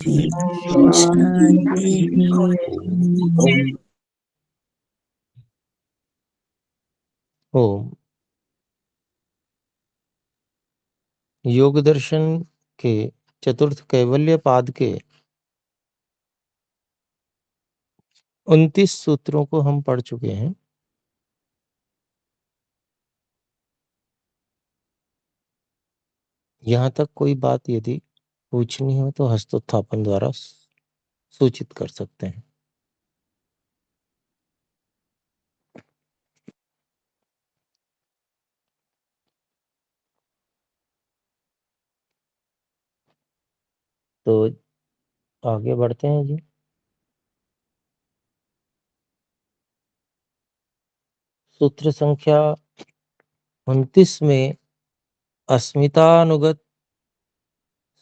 शांति। ओम। योग दर्शन के चतुर्थ कैवल्य पाद के 29 सूत्रों को हम पढ़ चुके हैं। यहाँ तक कोई बात यदि पूछनी हो तो हस्तोत्थापन द्वारा सूचित कर सकते हैं। तो आगे बढ़ते हैं जी। सूत्र संख्या 29 में अस्मितानुगत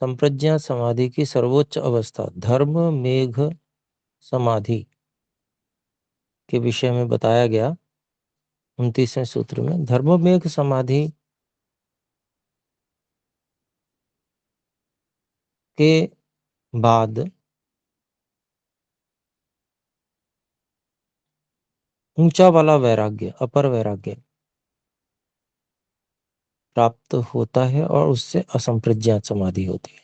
संप्रज्ञा समाधि की सर्वोच्च अवस्था धर्म मेघ समाधि के विषय में बताया गया। 29वें सूत्र में धर्म मेघ समाधि के बाद ऊंचा वाला वैराग्य अपर वैराग्य प्राप्त होता है और उससे असंप्रज्ञात समाधि होती है।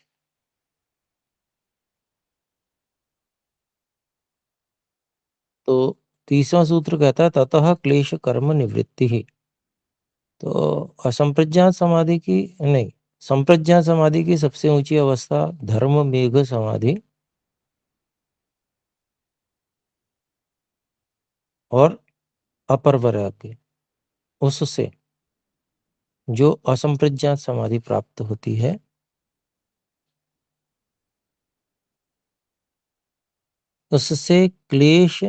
तो 30वां सूत्र कहता है ततः क्लेश कर्म निवृत्ति ही। तो असंप्रज्ञात समाधि की नहीं, संप्रज्ञात समाधि की सबसे ऊंची अवस्था धर्म मेघ समाधि और अपर वैराग्य, उससे जो असंप्रज्ञात समाधि प्राप्त होती है उससे क्लेश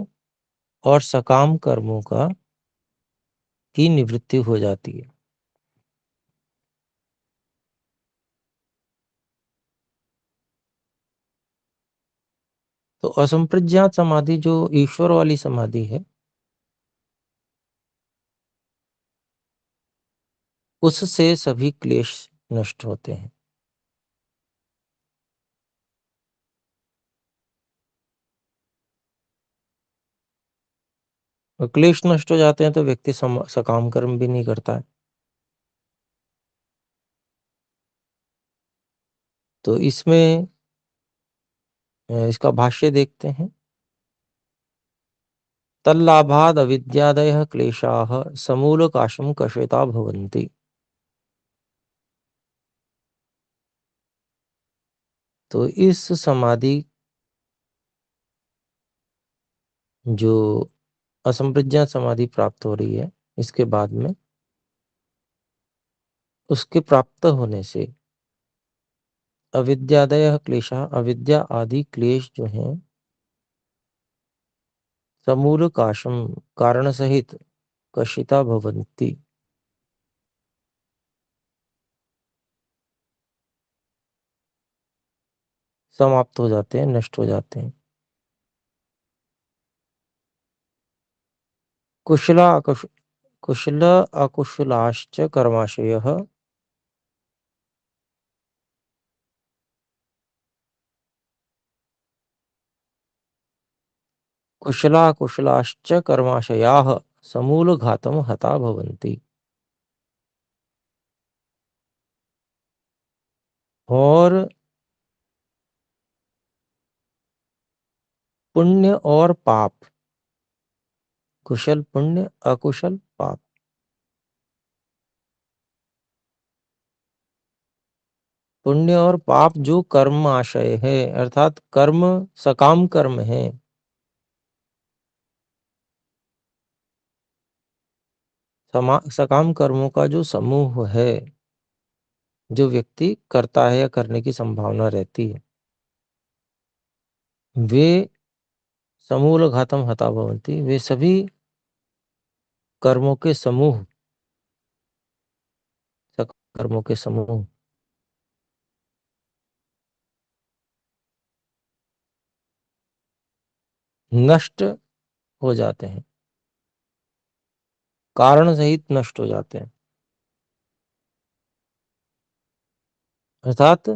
और सकाम कर्मों की निवृत्ति हो जाती है। तो असंप्रज्ञात समाधि जो ईश्वर वाली समाधि है उससे सभी क्लेश नष्ट होते हैं। और क्लेश नष्ट हो जाते हैं तो व्यक्ति सकाम कर्म भी नहीं करता है। तो इसमें इसका भाष्य देखते हैं। तल्लाभाद अविद्यादयः क्लेशाः समूलकाशं कषेता भवन्ति। तो इस समाधि जो असंप्रज्ञात समाधि प्राप्त हो रही है इसके बाद में उसके प्राप्त होने से अविद्यादयः क्लेशाः अविद्या आदि क्लेश जो हैं समूलकाशम कारण सहित कशिता भवन्ति, समाप्त हो जाते हैं, नष्ट हो जाते हैं। कुशल अकुशलाश्च कर्माशयः कुशलाकुशलाश्च कर्माशयाः समूलघातं हता भवन्ति। और पुण्य और पाप, कुशल पुण्य अकुशल पाप, पुण्य और पाप जो कर्म आशय है अर्थात कर्म सकाम कर्म है, सकाम कर्मों का जो समूह है जो व्यक्ति करता है या करने की संभावना रहती है वे समूल घातम हता भवन्ति, वे सभी कर्मों के समूह, कर्मों के समूह नष्ट हो जाते हैं, कारण सहित नष्ट हो जाते हैं। अर्थात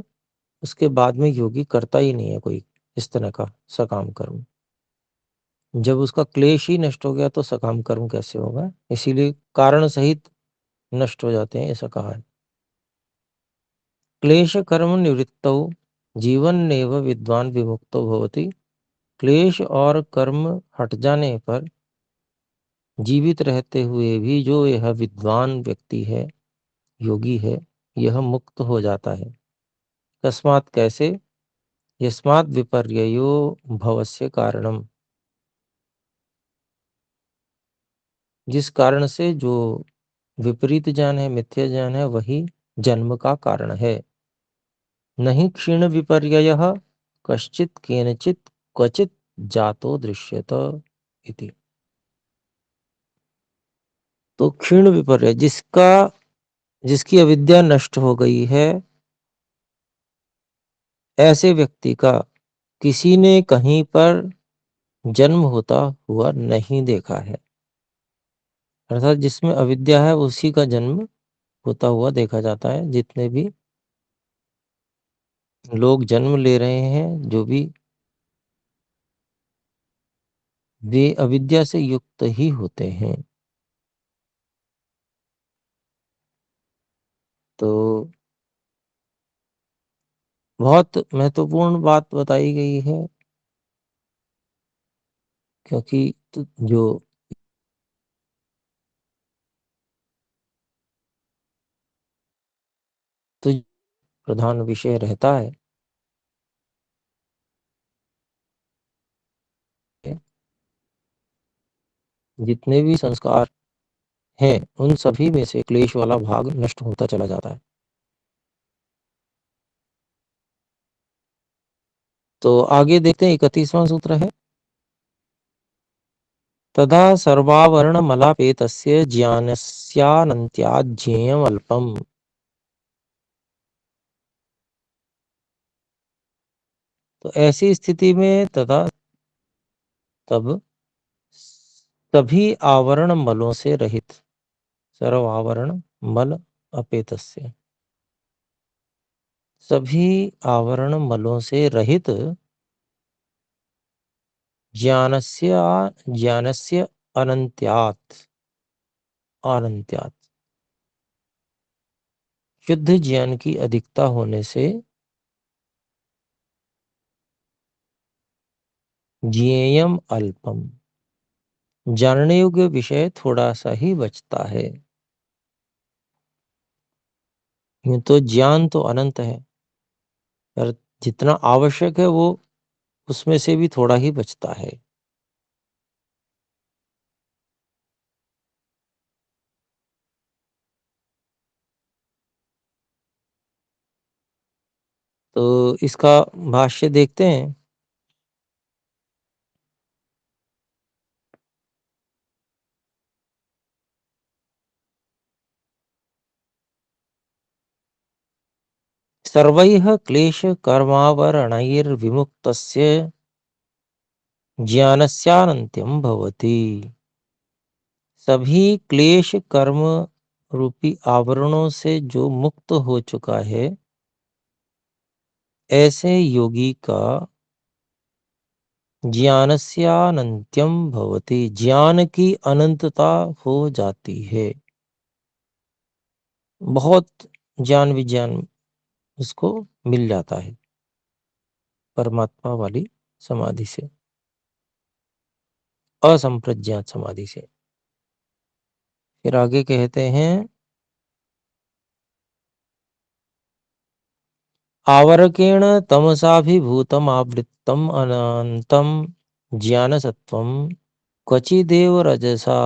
उसके बाद में योगी करता ही नहीं है कोई इस तरह का सकाम कर्म। जब उसका क्लेश ही नष्ट हो गया तो सकाम कर्म कैसे होगा? इसीलिए कारण सहित नष्ट हो जाते हैं, ऐसा कहा है। क्लेश कर्म निवृत्तौ जीवन्नेव विद्वान विमुक्तो भवति। क्लेश और कर्म हट जाने पर जीवित रहते हुए भी जो यह विद्वान व्यक्ति है, योगी है, यह मुक्त हो जाता है। तस्मात् कैसे? यस्मात् विपर्ययो भवस्य कारणम, जिस कारण से जो विपरीत ज्ञान है, मिथ्या ज्ञान है, वही जन्म का कारण है। नहीं क्षीण विपर्ययः कश्चित् केनचित् क्वचित् जातो दृश्यत इति। तो क्षीण विपर्य जिसकी अविद्या नष्ट हो गई है, ऐसे व्यक्ति का किसी ने कहीं पर जन्म होता हुआ नहीं देखा है। अर्थात जिसमें अविद्या है उसी का जन्म होता हुआ देखा जाता है। जितने भी लोग जन्म ले रहे हैं, जो भी, वे अविद्या से युक्त ही होते हैं। तो बहुत महत्वपूर्ण बात बताई गई है, क्योंकि जो तो प्रधान विषय रहता है, जितने भी संस्कार हैं उन सभी में से क्लेश वाला भाग नष्ट होता चला जाता है। तो आगे देखते हैं, 31वां सूत्र है, तदा सर्वावरण मलापेतस्य ज्ञानस्यानन्त्यात् ज्ञेयम् अल्पम्। तो ऐसी स्थिति में तब सभी आवरण मलों से रहित, सर्व आवरण मल अपेतस्य, सभी आवरण मलों से रहित ज्ञानस्य अनन्त्यात् अनन्त्यात् शुद्ध ज्ञान की अधिकता होने से ज्ञेयम अल्पम, जानने योग्य विषय थोड़ा सा ही बचता है। यूं तो ज्ञान तो अनंत है, पर जितना आवश्यक है वो उसमें से भी थोड़ा ही बचता है। तो इसका भाष्य देखते हैं। सर्वैः क्लेश कर्मावरणैर्विमुक्तस्य ज्ञानस्यानन्त्यं भवति। सभी क्लेश कर्म रूपी आवरणों से जो मुक्त हो चुका है, ऐसे योगी का ज्ञानस्यानन्त्यं भवति, ज्ञान की अनंतता हो जाती है। बहुत ज्ञान विज्ञान उसको मिल जाता है परमात्मा वाली समाधि से, असंप्रज्ञात समाधि से। फिर आगे कहते हैं, आवरकेण तमसाभिभूतमावृत्तम् अनन्तं ज्ञानसत्त्वं क्वचिदेव रजसा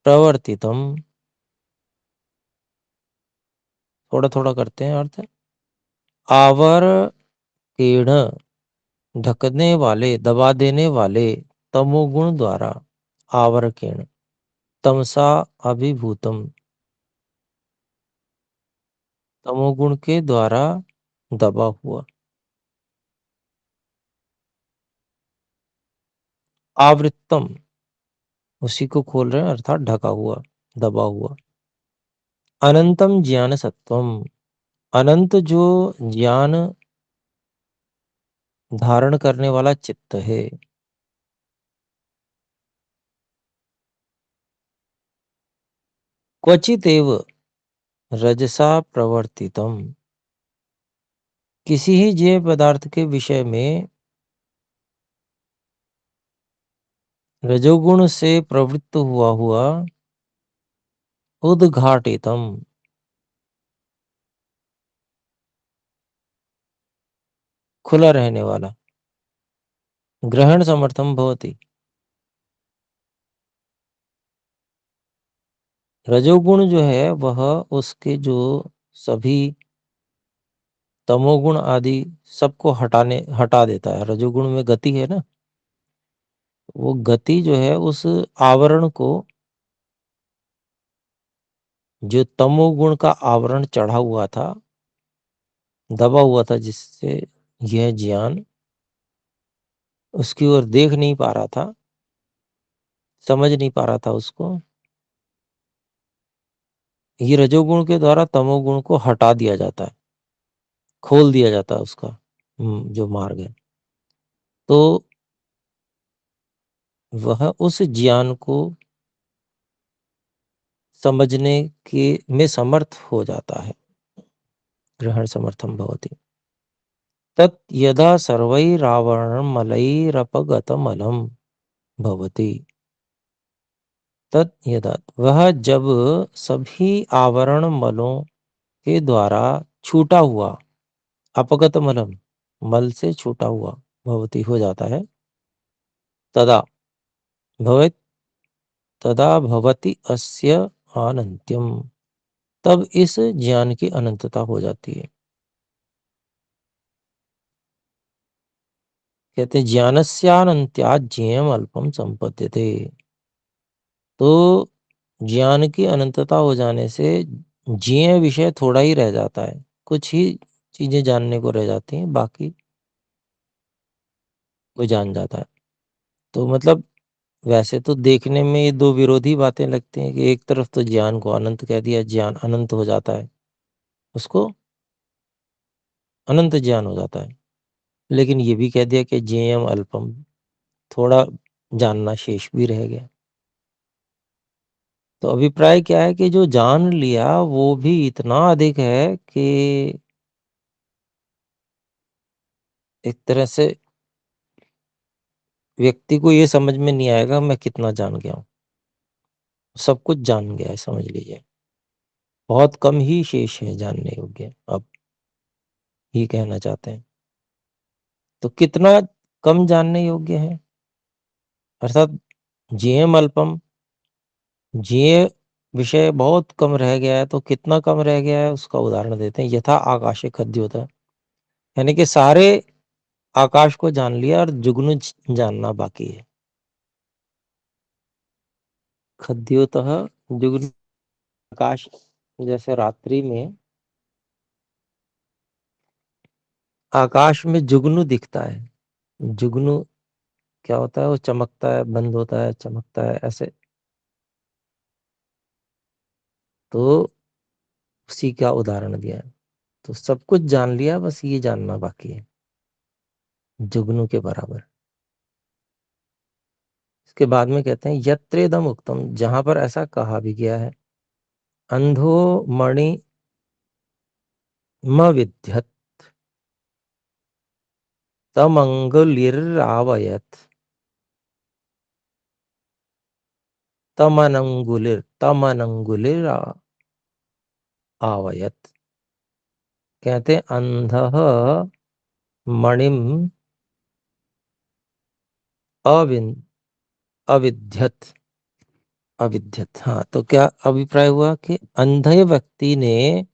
प्रवर्तितम्। थोड़ा थोड़ा करते हैं अर्थ। आवरकेण ढकने वाले, दबा देने वाले तमोगुण द्वारा, आवरकेण तमसा अभिभूतम, तमोगुण के द्वारा दबा हुआ, आवृत्तम उसी को खोल रहे हैं, अर्थात ढका हुआ, दबा हुआ। अनंतम ज्ञान सत्वम, अनंत जो ज्ञान धारण करने वाला चित्त है, क्वचितेव रजसा प्रवर्तितम, किसी ही ज्ञेय पदार्थ के विषय में रजोगुण से प्रवृत्त हुआ हुआ उद्घाटितम, खुला रहने वाला, ग्रहण समर्थम भवति। रजोगुण जो है वह उसके जो सभी तमोगुण आदि सबको हटा देता है। रजोगुण में गति है ना, वो गति जो है उस आवरण को, जो तमोगुण का आवरण चढ़ा हुआ था, दबा हुआ था, जिससे यह ज्ञान उसकी ओर देख नहीं पा रहा था, समझ नहीं पा रहा था उसको, ये रजोगुण के द्वारा तमोगुण को हटा दिया जाता है, खोल दिया जाता है उसका जो मार्ग है। तो वह उस ज्ञान को समझने के में समर्थ हो जाता है, ग्रहण समर्थम भवति। तत् यदा सर्वैरावरणमलैरपगतमलं भवति, तत् यदा वह जब सभी आवरण मलों के द्वारा छूटा हुआ, अपगत मलम मल से छूटा हुआ, भवति हो जाता है, तदा भवेत्, तदा भवति अस्य अनंत्यम, तब इस ज्ञान की अनंतता हो जाती है। कहते हैं ज्ञानस्यानंत्यात् ज्ञेयम् अल्पम संपद्यते। तो ज्ञान की अनंतता हो जाने से ज्ञेय विषय थोड़ा ही रह जाता है, कुछ ही चीजें जानने को रह जाती हैं, बाकी वो जान जाता है। तो मतलब वैसे तो देखने में ये दो विरोधी बातें लगती हैं कि एक तरफ तो ज्ञान को अनंत कह दिया, ज्ञान अनंत हो जाता है, उसको अनंत ज्ञान हो जाता है, लेकिन ये भी कह दिया कि ज्ञेयम अल्पम, थोड़ा जानना शेष भी रह गया। तो अभिप्राय क्या है कि जो जान लिया वो भी इतना अधिक है कि एक तरह से व्यक्ति को ये समझ में नहीं आएगा मैं कितना जान गया हूँ। सब कुछ जान गया है समझ लीजिए, बहुत कम ही शेष है जानने योग्य, अब ये कहना चाहते हैं। तो कितना कम जानने योग्य है, अर्थात ज्ञेयम अल्पम, ज्ञेय विषय बहुत कम रह गया है, तो कितना कम रह गया है उसका उदाहरण देते हैं। यथा आकाशे खद्योतः, यानी कि सारे आकाश को जान लिया और जुगनू जानना बाकी है। खद्योतः जुगनू, आकाश जैसे रात्रि में आकाश में जुगनू दिखता है, जुगनू क्या होता है, वो चमकता है, बंद होता है, चमकता है, ऐसे। तो उसी का उदाहरण दिया है। तो सब कुछ जान लिया, बस ये जानना बाकी है, जुगनू के बराबर। इसके बाद में कहते हैं यत्रेदम उक्तम, जहां पर ऐसा कहा भी गया है, अंधो मणि म विद्यत तमंगुलिरावयत, तमनंगुलिर आवयत। कहते अंधः मणिम अविन अविद्यत, अविद्यत। हाँ, तो क्या अभिप्राय हुआ कि अंधे व्यक्ति ने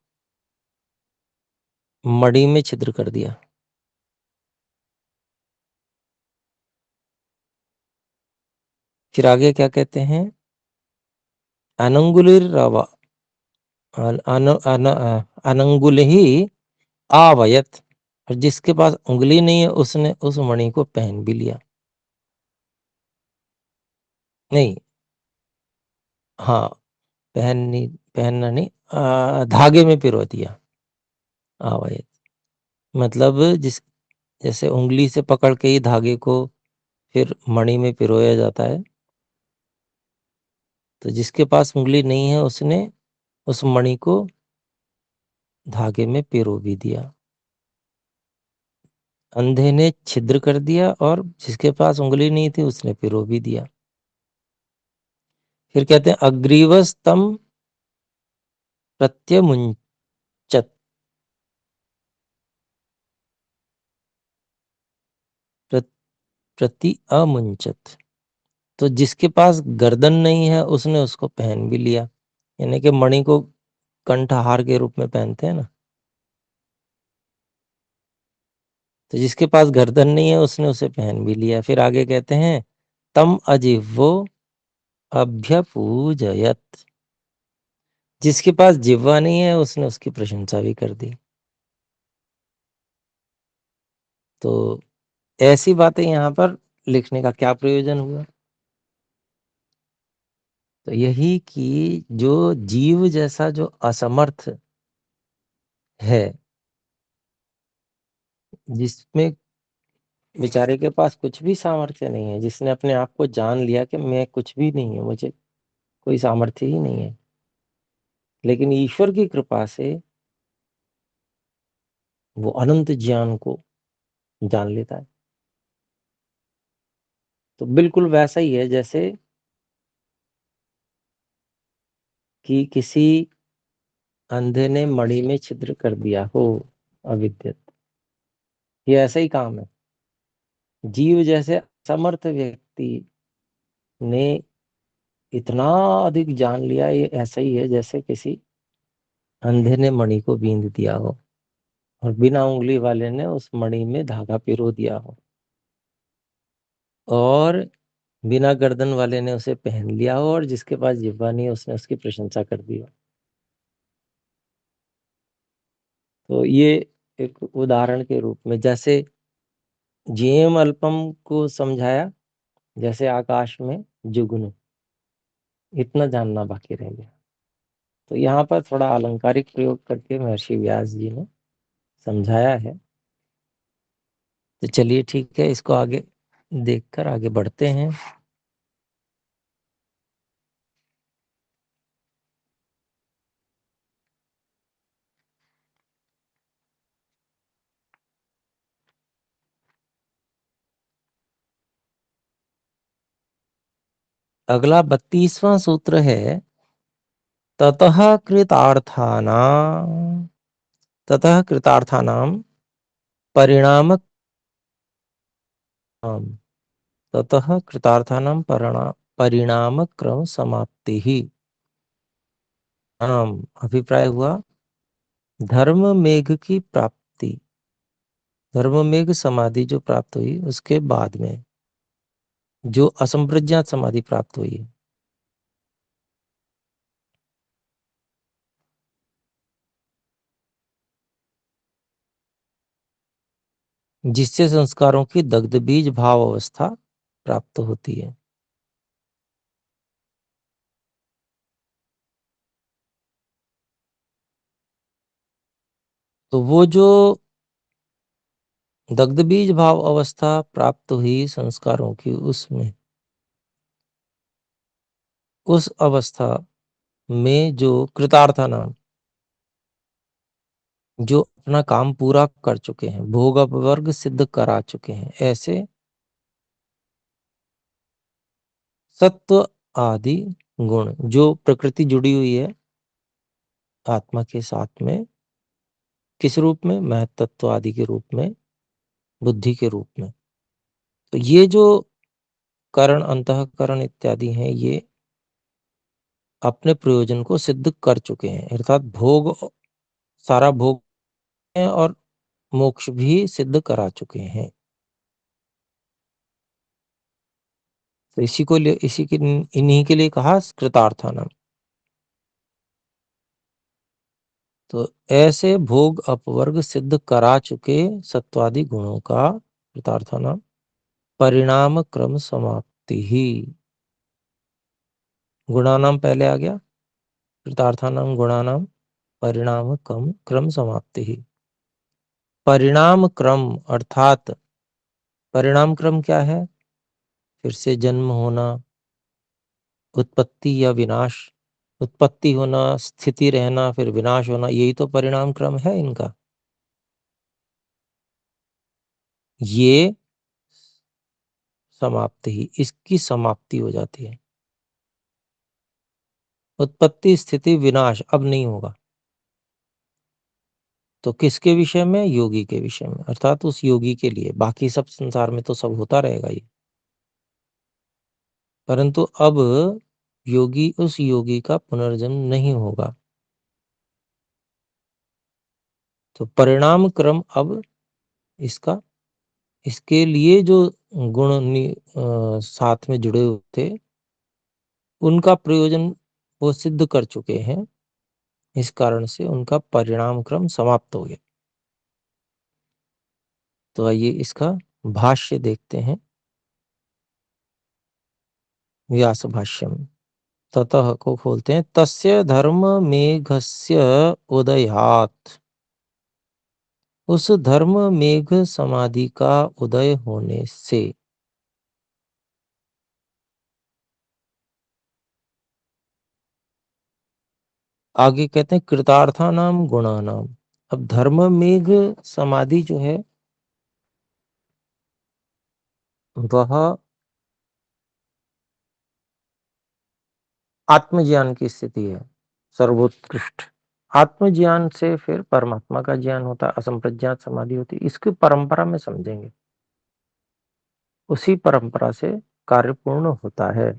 मणि में छिद्र कर दिया। फिर आगे क्या कहते हैं, अनंगुलिर अनंगुल ही आवयत, और जिसके पास उंगली नहीं है उसने उस मणि को पहन भी लिया। नहीं, हाँ, पहनना नहीं, धागे में पिरो दिया। आवायत मतलब जैसे उंगली से पकड़ के ही धागे को फिर मणि में पिरोया जाता है, तो जिसके पास उंगली नहीं है उसने उस मणि को धागे में पिरो भी दिया। अंधे ने छिद्र कर दिया और जिसके पास उंगली नहीं थी उसने पिरो भी दिया। फिर कहते हैं अग्रीवस्तम प्रत्यमुंचत, प्रति अमुंचत, तो जिसके पास गर्दन नहीं है उसने उसको पहन भी लिया, यानी कि मणि को कंठहार के रूप में पहनते हैं ना, तो जिसके पास गर्दन नहीं है उसने उसे पहन भी लिया। फिर आगे कहते हैं तम अजिह्वो अभ्यपूजयत, जिसके पास जिह्वा नहीं है उसने उसकी प्रशंसा भी कर दी। तो ऐसी बातें यहाँ पर लिखने का क्या प्रयोजन हुआ? तो यही कि जो जीव जैसा जो असमर्थ है, जिसमें बेचारे के पास कुछ भी सामर्थ्य नहीं है, जिसने अपने आप को जान लिया कि मैं कुछ भी नहीं है, मुझे कोई सामर्थ्य ही नहीं है, लेकिन ईश्वर की कृपा से वो अनंत ज्ञान को जान लेता है। तो बिल्कुल वैसा ही है जैसे कि किसी अंधे ने मणि में छिद्र कर दिया हो अविद्यत, ये ऐसा ही काम है। जीव जैसे असमर्थ व्यक्ति ने इतना अधिक जान लिया, ये ऐसा ही है जैसे किसी अंधे ने मणि को बींद दिया हो और बिना उंगली वाले ने उस मणि में धागा पिरो दिया हो और बिना गर्दन वाले ने उसे पहन लिया हो और जिसके पास जिह्वा नहीं है उसने उसकी प्रशंसा कर दी हो। तो ये एक उदाहरण के रूप में जैसे जेम अल्पम को समझाया, जैसे आकाश में जुगनू, इतना जानना बाकी रह गया। तो यहाँ पर थोड़ा अलंकारिक प्रयोग करके महर्षि व्यास जी ने समझाया है। तो चलिए ठीक है, इसको आगे देखकर आगे बढ़ते हैं। अगला 32वां सूत्र है ततः कृतार्थानां, ततः कृतार्थानां परिणाम, ततः कृतार्थानां परिणाम क्रम समाप्ति ही। अभिप्राय हुआ धर्म मेघ की प्राप्ति, धर्म मेघ समाधि जो प्राप्त हुई उसके बाद में जो असंप्रज्ञात समाधि प्राप्त हुई है, जिससे संस्कारों की दग्ध बीज भाव अवस्था प्राप्त होती है। तो वो जो दग्ध बीज भाव अवस्था प्राप्त हुई संस्कारों की, उसमें उस अवस्था में जो कृतार्था नाम, जो अपना काम पूरा कर चुके हैं, भोग अपवर्ग सिद्ध करा चुके हैं, ऐसे सत्व आदि गुण, जो प्रकृति जुड़ी हुई है आत्मा के साथ में, किस रूप में? महत्त्व आदि के रूप में, बुद्धि के रूप में। तो ये जो करण, अंतःकरण इत्यादि हैं, ये अपने प्रयोजन को सिद्ध कर चुके हैं, अर्थात भोग, सारा भोग है और मोक्ष भी सिद्ध करा चुके हैं। तो इसी के इन्हीं के लिए कहा कृतार्थानम। तो ऐसे भोग अपवर्ग सिद्ध करा चुके सत्वादि गुणों का कृतार्थानम परिणाम क्रम समाप्ति ही। गुणानाम पहले आ गया, कृतार्थानाम गुणानाम परिणाम क्रम समाप्ति ही। परिणाम क्रम अर्थात परिणाम क्रम क्या है? फिर से जन्म होना, उत्पत्ति या विनाश, उत्पत्ति होना, स्थिति रहना, फिर विनाश होना, यही तो परिणाम क्रम है इनका। ये समाप्ति ही इसकी समाप्ति हो जाती है। उत्पत्ति, स्थिति, विनाश अब नहीं होगा। तो किसके विषय में? योगी के विषय में, अर्थात उस योगी के लिए। बाकी सब संसार में तो सब होता रहेगा ये, परंतु अब योगी उस योगी का पुनर्जन्म नहीं होगा। तो परिणाम क्रम अब इसका, इसके लिए जो गुण साथ में जुड़े हुए थे, उनका प्रयोजन वो सिद्ध कर चुके हैं। इस कारण से उनका परिणाम क्रम समाप्त हो गया। तो आइए इसका भाष्य देखते हैं। व्यास भाष्य में ततः को खोलते हैं। तस्य धर्म मेघस्य उदयात्, उस धर्म मेघ समाधि का उदय होने से। आगे कहते हैं कृतार्था नाम गुणा नाम। अब धर्म मेघ समाधि जो है वह आत्मज्ञान की स्थिति है, सर्वोत्कृष्ट। आत्मज्ञान से फिर परमात्मा का ज्ञान होता है, असंप्रज्ञात समाधि होती है। इसकी परंपरा में समझेंगे, उसी परंपरा से कार्य पूर्ण होता है।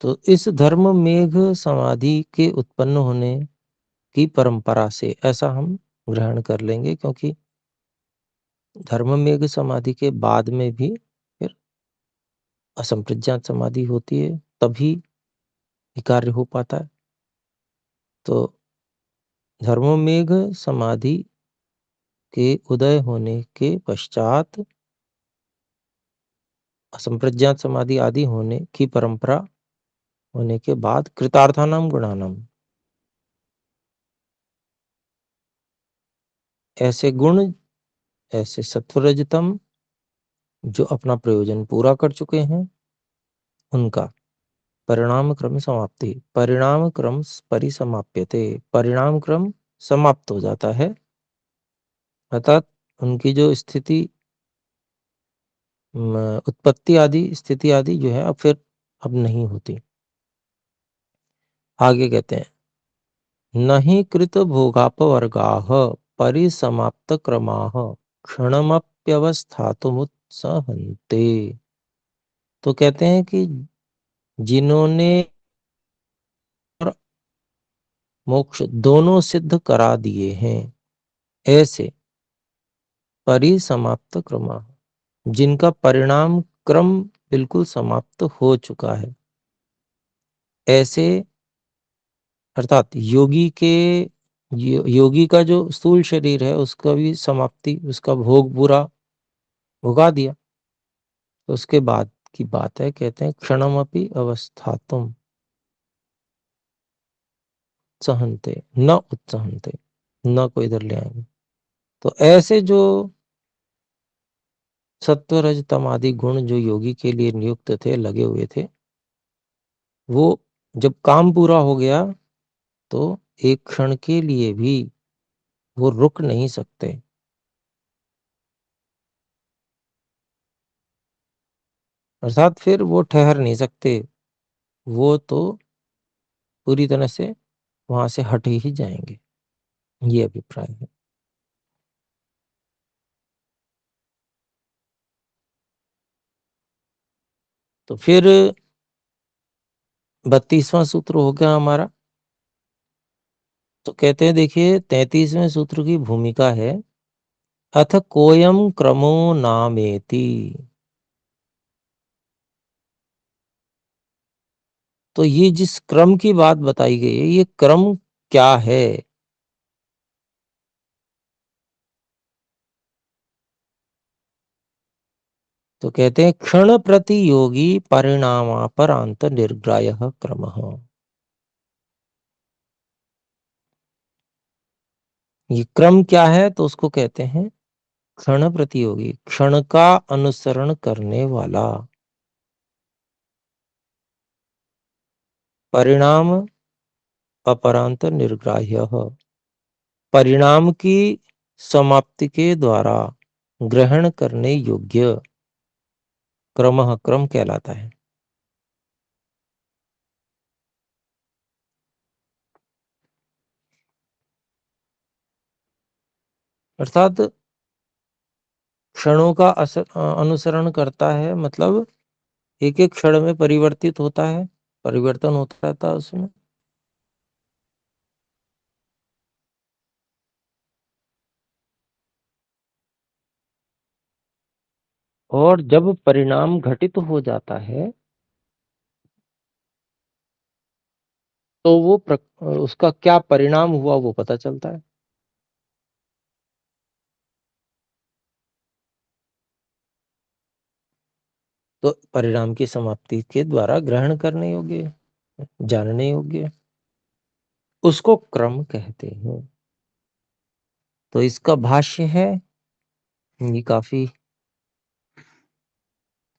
तो इस धर्म मेघ समाधि के उत्पन्न होने की परंपरा से ऐसा हम ग्रहण कर लेंगे, क्योंकि धर्म मेघ समाधि के बाद में भी फिर असंप्रज्ञात समाधि होती है, तभी ये कार्य हो पाता है। तो धर्म मेघ समाधि के उदय होने के पश्चात असंप्रज्ञात समाधि आदि होने की परंपरा होने के बाद कृतार्थानाम गुणानाम, ऐसे गुण, ऐसे सत्वरजतम जो अपना प्रयोजन पूरा कर चुके हैं, उनका परिणाम क्रम समाप्ति, परिणाम क्रम परिसमाप्यते, परिणाम क्रम समाप्त हो जाता है। अर्थात उनकी जो स्थिति, उत्पत्ति आदि, स्थिति आदि जो है अब फिर अब नहीं होती। आगे कहते हैं नहि कृत भोगापवर्गाः परिसमाप्त क्रमाः क्षणमप्यवस्थातुमुत्सहन्ते। तो कहते हैं कि जिन्होंने मोक्ष दोनों सिद्ध करा दिए हैं, ऐसे परिसमाप्त क्रम, जिनका परिणाम क्रम बिल्कुल समाप्त हो चुका है, ऐसे अर्थात योगी के योगी का जो स्थूल शरीर है उसका भी समाप्ति, उसका भोग पूरा भुगा दिया। तो उसके बाद की बात है, कहते हैं क्षणमपि अवस्थातुम उत्सहन्ते न उत्सहन्ते, न को इधर ले आएंगे। तो ऐसे जो सत्व रज तम आदि गुण जो योगी के लिए नियुक्त थे, लगे हुए थे, वो जब काम पूरा हो गया तो एक क्षण के लिए भी वो रुक नहीं सकते, अर्थात फिर वो ठहर नहीं सकते, वो तो पूरी तरह से वहां से हट ही जाएंगे। ये अभिप्राय है। तो फिर 32वां सूत्र हो गया हमारा। तो कहते हैं देखिए 33वें सूत्र की भूमिका है अथ कोयम क्रमो नामेति। तो ये जिस क्रम की बात बताई गई है, ये क्रम क्या है? तो कहते हैं क्षण प्रति योगी परिणामापरांत निर्ग्राह्य क्रमः। ये क्रम क्या है? तो उसको कहते हैं क्षण प्रतियोगी, क्षण का अनुसरण करने वाला। परिणाम अपरांत निर्ग्राह्य, परिणाम की समाप्ति के द्वारा ग्रहण करने योग्य क्रम क्रम कहलाता है। अर्थात क्षणों का अनुसरण करता है, मतलब एक एक क्षण में परिवर्तित होता है, परिवर्तन होता रहता है उसमें। और जब परिणाम घटित हो जाता है तो वो उसका क्या परिणाम हुआ वो पता चलता है। तो परिणाम की समाप्ति के द्वारा ग्रहण करने योग्य, जानने योग्य, उसको क्रम कहते हैं। तो इसका भाष्य है, ये काफी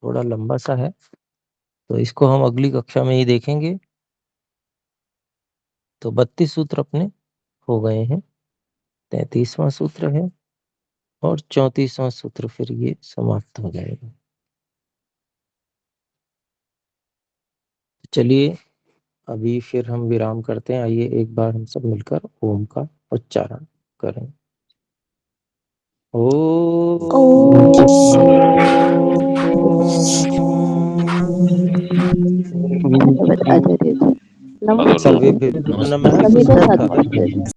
थोड़ा लंबा सा है, तो इसको हम अगली कक्षा में ही देखेंगे। तो 32 सूत्र अपने हो गए हैं, 33वां सूत्र है और 34वां सूत्र फिर ये समाप्त हो जाएगा। चलिए अभी फिर हम विराम करते हैं। आइए एक बार हम सब मिलकर ओम का उच्चारण करें। धन्यवाद आचार्य जी। सर्वेभ्यो नमः सभी को सुस्वास्थ्य। सद्भाव।